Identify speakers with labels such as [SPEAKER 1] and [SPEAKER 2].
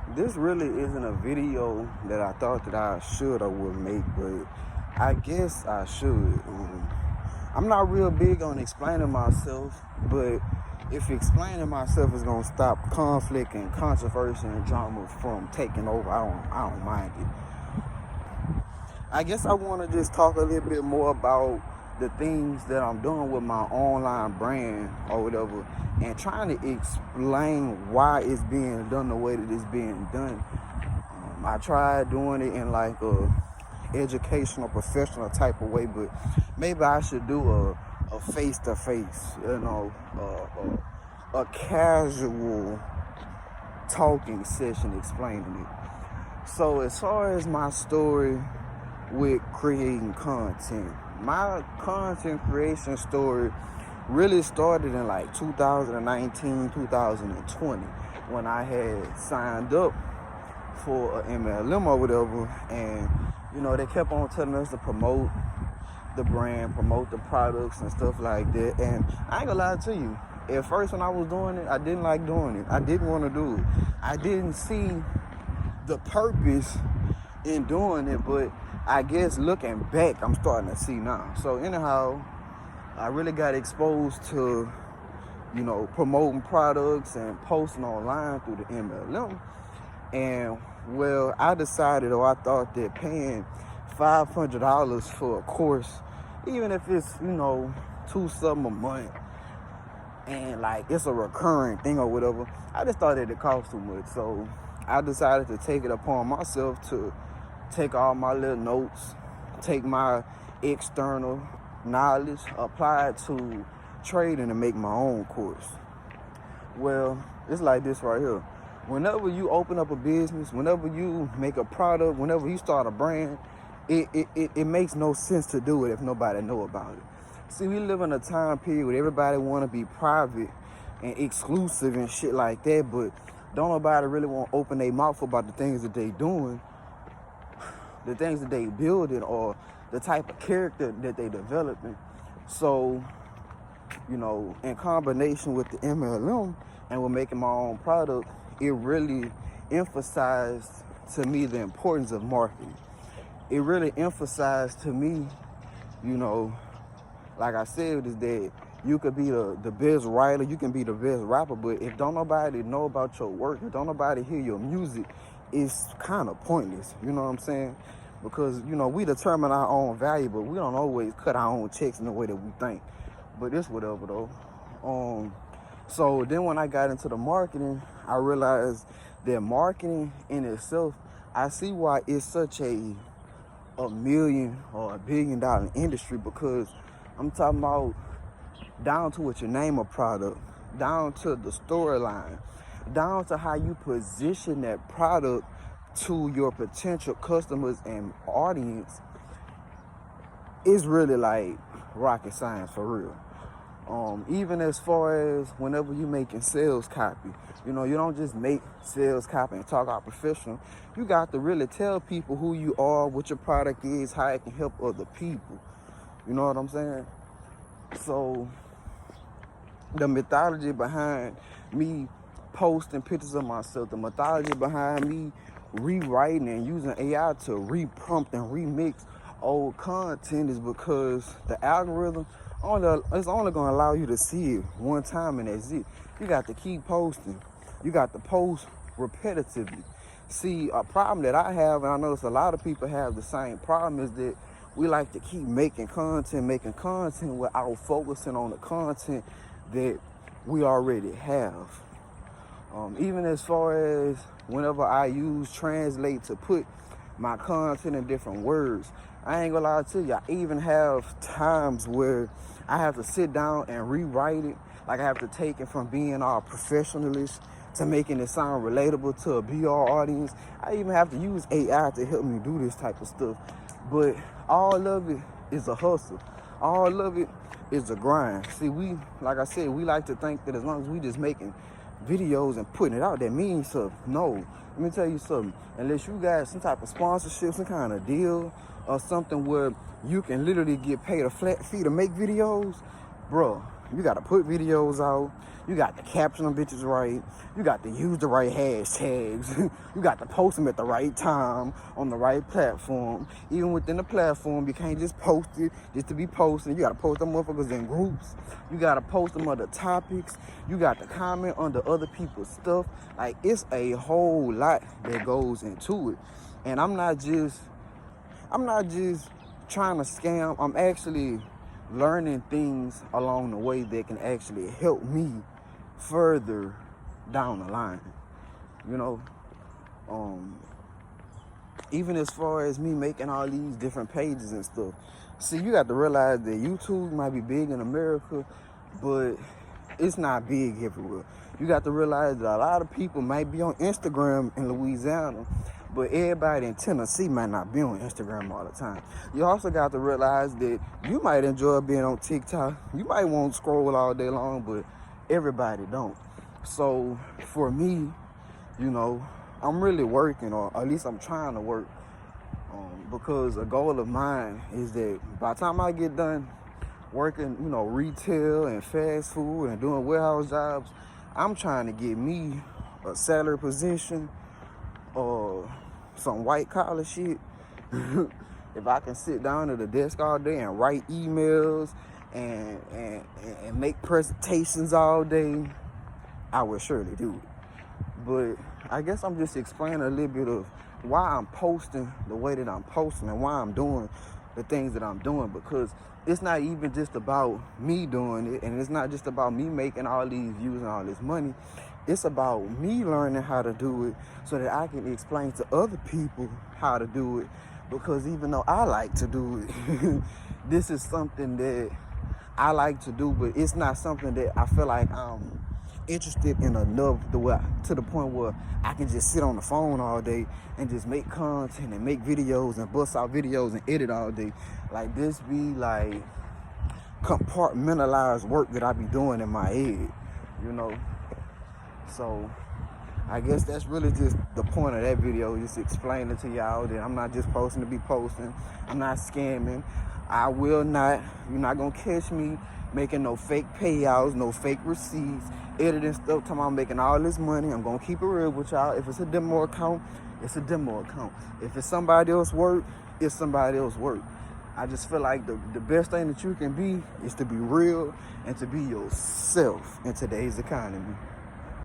[SPEAKER 1] This really isn't a video that I thought that I should or would make, but I guess I should. I'm not real big on explaining myself, but if explaining myself is gonna stop conflict and controversy and drama from taking over, I don't mind it. I guess I want to just talk a little bit more about the things that I'm doing with my online brand or whatever, and trying to explain why it's being done the way that it's being done. I tried doing it in like a educational, professional type of way, but maybe I should do a face-to-face, a casual talking session explaining it. So as far as my story with creating content, my content creation story really started in like 2019, 2020, when I had signed up for an MLM or whatever, and they kept on telling us to promote the brand, promote the products and stuff like that. And I ain't gonna lie to you, at first when I was doing it, I didn't like doing it. I didn't want to do it. I didn't see the purpose in doing it, but I guess looking back, I'm starting to see now. So anyhow, I really got exposed to, promoting products and posting online through the MLM. And well, I decided, or I thought that paying $500 for a course, even if it's, $2 something a month, and like it's a recurring thing or whatever, I just thought that it cost too much. So I decided to take it upon myself to take all my little notes, take my external knowledge, apply it to trading and make my own course. Well, it's like this right here. Whenever you open up a business, whenever you make a product, whenever you start a brand, it makes no sense to do it if nobody know about it. See, we live in a time period where everybody want to be private and exclusive and shit like that, but don't nobody really want to open their mouth about the things that they doing, the things that they building, or the type of character that they developing. So, in combination with the MLM and with making my own product, it really emphasized to me the importance of marketing. It really emphasized to me, like I said, is that you could be the best writer, you can be the best rapper, but if don't nobody know about your work, if don't nobody hear your music, it's kind of pointless. You know what I'm saying? Because, we determine our own value, but we don't always cut our own checks in the way that we think. But it's whatever, though. So then when I got into the marketing, I realized that marketing in itself, I see why it's such a million or $1 billion industry, because I'm talking about down to what you name a product, down to the storyline, down to how you position that product to your potential customers and audience. Is really like rocket science for real. Even as far as whenever you making sales copy, you don't just make sales copy and talk out professional. You got to really tell people who you are, what your product is, how it can help other people. You know what I'm saying? So the methodology behind me posting pictures of myself, the methodology behind me rewriting and using AI to reprompt and remix old content is because the algorithm it's only going to allow you to see it one time, and that's it. You got to keep posting. You got to post repetitively. See, a problem that I have, and I notice a lot of people have the same problem, is that we like to keep making content without focusing on the content that we already have. Even as far as whenever I use Translate to put my content in different words, I ain't gonna lie to you, I even have times where I have to sit down and rewrite it. Like I have to take it from being all professionalist to making it sound relatable to a BR audience. I even have to use AI to help me do this type of stuff. But all of it is a hustle. All of it is a grind. See, like I said, we like to think that as long as we just making videos and putting it out, that means something. No, let me tell you something. Unless you got some type of sponsorship, some kind of deal, or something where you can literally get paid a flat fee to make videos, bro, You got to put videos out. You got to caption them bitches right. You got to use the right hashtags. You got to post them at the right time on the right platform. Even within the platform, you can't just post it just to be posting. You got to post them motherfuckers in groups. You got to post them other topics. You got to comment under other people's stuff. Like, it's a whole lot that goes into it. And I'm not just trying to scam. I'm actually learning things along the way that can actually help me further down the line. You know, even as far as me making all these different pages and stuff. See, you got to realize that YouTube might be big in America, but it's not big everywhere. You got to realize that a lot of people might be on Instagram in Louisiana, but everybody in Tennessee might not be on Instagram all the time. You also got to realize that you might enjoy being on TikTok. You might want to scroll all day long, but everybody don't. So for me, you know, I'm really working, or at least I'm trying to work, because a goal of mine is that by the time I get done working, you know, retail and fast food and doing warehouse jobs, I'm trying to get me a salary position or some white collar shit. If I can sit down at the desk all day and write emails and make presentations all day, I would surely do it. But I guess I'm just explaining a little bit of why I'm posting the way that I'm posting and why I'm doing the things that I'm doing, because it's not even just about me doing it, and it's not just about me making all these views and all this money. It's about me learning how to do it so that I can explain to other people how to do it. Because even though I like to do it, this is something that I like to do, but it's not something that I feel like I'm interested in enough to the point where I can just sit on the phone all day and just make content and make videos and bust out videos and edit all day. Like, this be like compartmentalized work that I be doing in my head, you know. So I guess that's really just the point of that video, just explaining to y'all that I'm not just posting to be posting. I'm not scamming. You're not gonna catch me making no fake payouts, no fake receipts, editing stuff, talking about I'm making all this money. I'm gonna keep it real with y'all. If it's a demo account, it's a demo account. If it's somebody else's work, it's somebody else's work. I just feel like the best thing that you can be is to be real and to be yourself in today's economy.